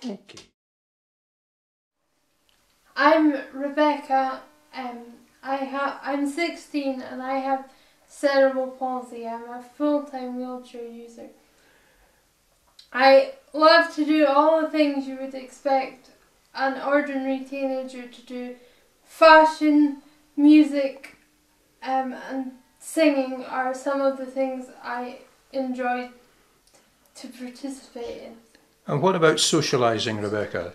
Okay. I'm Rebecca. I'm 16 and I have cerebral palsy. I'm a full-time wheelchair user. I love to do all the things you would expect an ordinary teenager to do. Fashion, music, and singing are some of the things I enjoy to participate in. And what about socialising, Rebecca?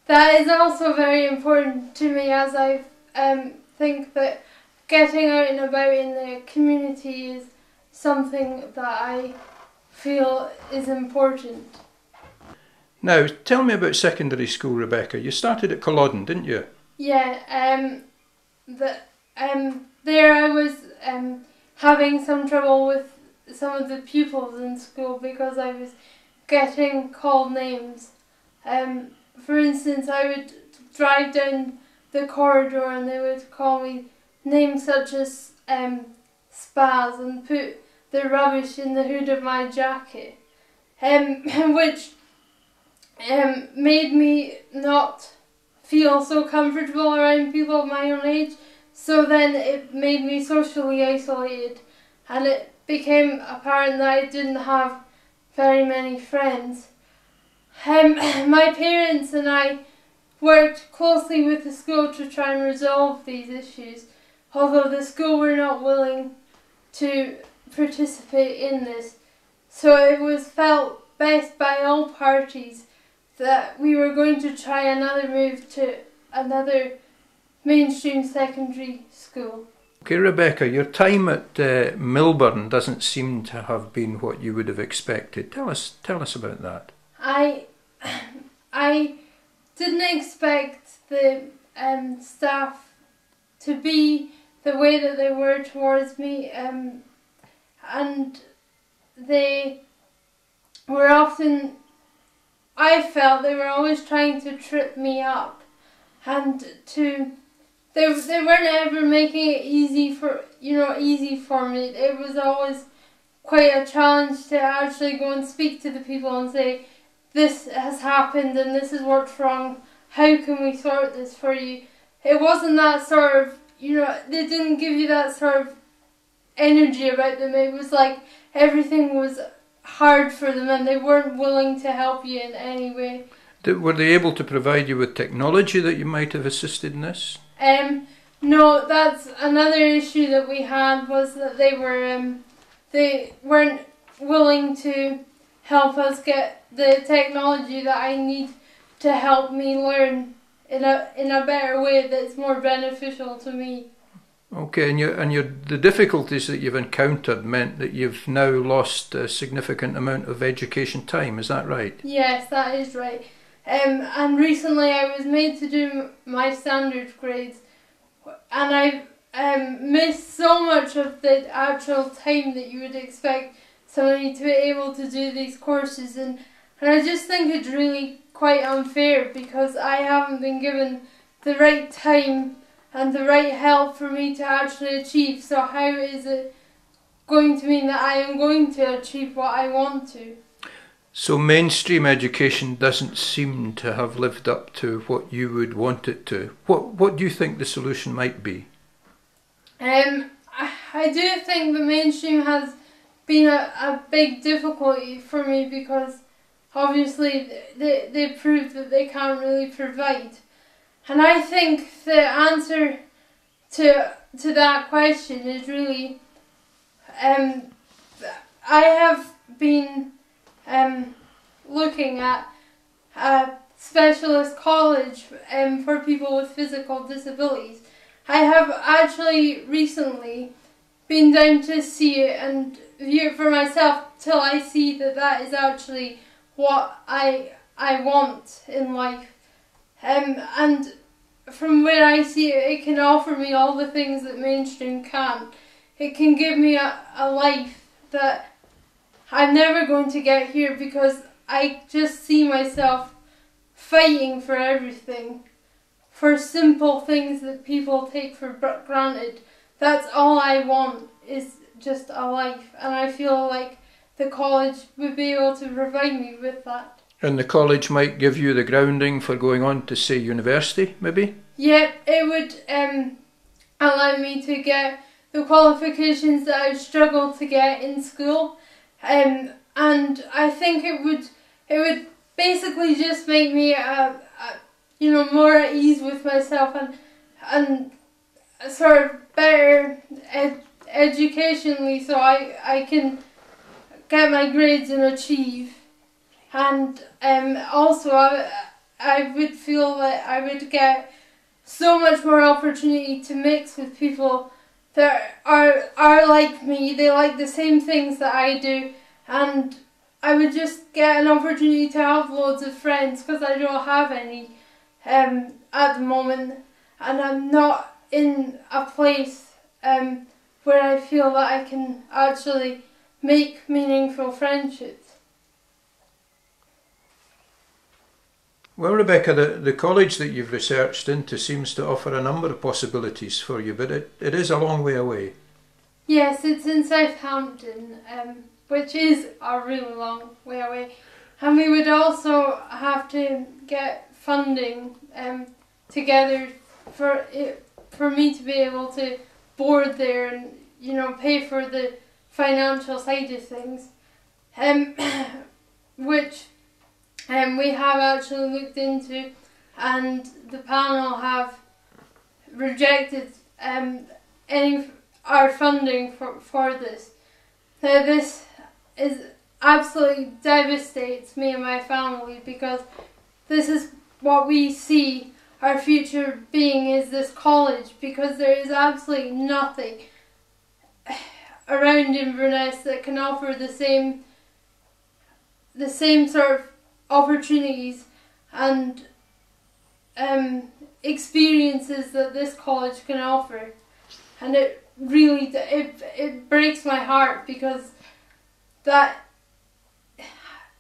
That is also very important to me, as I think that getting out and about in the community is something that I feel is important. Now, tell me about secondary school, Rebecca. You started at Culloden, didn't you? Yeah, there I was having some trouble with some of the pupils in school because I was getting called names. For instance, I would drive down the corridor and they would call me names such as Spaz and put the rubbish in the hood of my jacket, which made me not feel so comfortable around people of my own age. So then it made me socially isolated, and it became apparent that I didn't have very many friends. My parents and I worked closely with the school to try and resolve these issues, although the school were not willing to participate in this. So it was felt best by all parties that we were going to try another move to another mainstream secondary school. Okay, Rebecca, your time at Milburn doesn't seem to have been what you would have expected. Tell us about that. I didn't expect the staff to be the way that they were towards me, and they were often, I felt they were always trying to trip me up, and they weren't ever making it easy for me. It was always quite a challenge to actually go and speak to the people and say, this has happened and this is what's wrong, how can we sort this for you? It wasn't that sort of, they didn't give you that sort of energy about them. It was like everything was hard for them and they weren't willing to help you in any way. Were they able to provide you with technology that you might have assisted in this? No, that's another issue that we had, was that they weren't willing to help us get the technology that I need to help me learn in a better way that's more beneficial to me. Okay, and the difficulties that you've encountered meant that you've now lost a significant amount of education time, is that right? Yes, that is right. And recently I was made to do my standard grades, and I've missed so much of the actual time that you would expect somebody to be able to do these courses, and I just think it's really quite unfair because I haven't been given the right time and the right help for me to actually achieve. So how is it going to mean that I am going to achieve what I want to? So mainstream education doesn't seem to have lived up to what you would want it to. What do you think the solution might be? I do think the mainstream has been a big difficulty for me because obviously they prove that they can't really provide. And I think the answer to that question is really, I have been looking at a specialist college for people with physical disabilities. I have actually recently been down to see it and view it for myself till I see that that is actually what I want in life. And from where I see it, it can offer me all the things that mainstream can't. It can give me a life that I'm never going to get here, because I just see myself fighting for everything, for simple things that people take for granted. That's all I want, is just a life, and I feel like the college would be able to provide me with that. And the college might give you the grounding for going on to, say, university, maybe? Yeah, it would allow me to get the qualifications that I've struggled to get in school, and I think it would basically just make me more at ease with myself, and sort of better educationally, so I can get my grades and achieve. And also I would feel that I would get so much more opportunity to mix with people that are like me. They like the same things that I do, and I would just get an opportunity to have loads of friends, because I don't have any at the moment, and I'm not in a place where I feel that I can actually make meaningful friendships. Well, Rebecca, the college that you've researched into seems to offer a number of possibilities for you, but it is a long way away. Yes, it's in Southampton, which is a really long way away. And we would also have to get funding together for me to be able to board there and, pay for the financial side of things, which we have actually looked into, and the panel have rejected our funding for this. Now, this absolutely devastates me and my family, because this is what we see our future being, is this college, because there is absolutely nothing around Inverness that can offer the same sort of opportunities and experiences that this college can offer. And it really it breaks my heart, because that,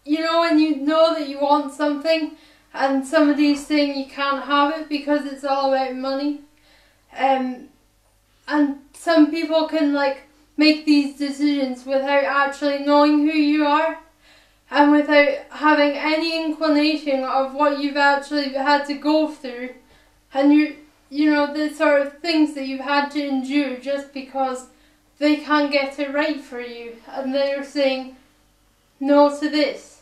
when you know that you want something and somebody's saying you can't have it because it's all about money, and some people can make these decisions without actually knowing who you are, and without having any inclination of what you've actually had to go through, and the sort of things that you've had to endure just because they can't get it right for you, and they're saying no to this.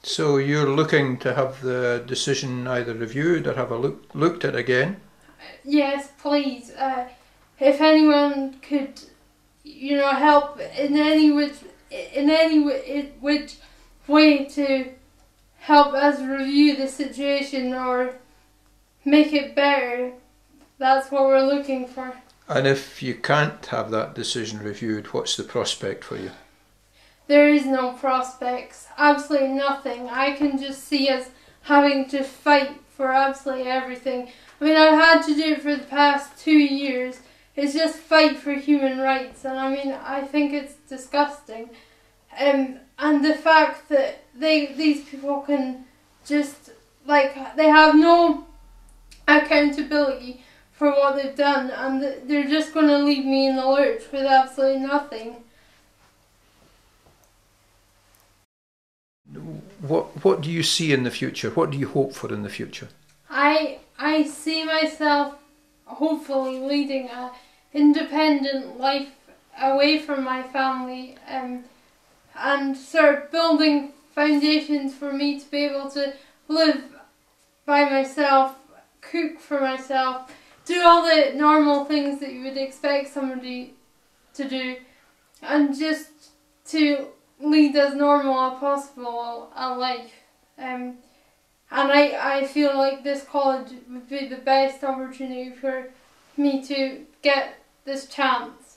So you're looking to have the decision either reviewed or have looked at again? Yes, please. If anyone could, help in any which way to help us review the situation or make it better, that's what we're looking for. And if you can't have that decision reviewed, what's the prospect for you? There is no prospects, absolutely nothing. I can just see us having to fight for absolutely everything. I mean, I've had to do it for the past 2 years. It's just fight for human rights, and I think it's disgusting. And the fact that these people can just, they have no accountability for what they've done, and they're just going to leave me in the lurch with absolutely nothing. What do you see in the future? What do you hope for in the future? I see myself hopefully leading an independent life away from my family, and sort of building foundations for me to be able to live by myself, cook for myself, do all the normal things that you would expect somebody to do, and just to lead as normal as possible a life. And I feel like this college would be the best opportunity for me to get this chance.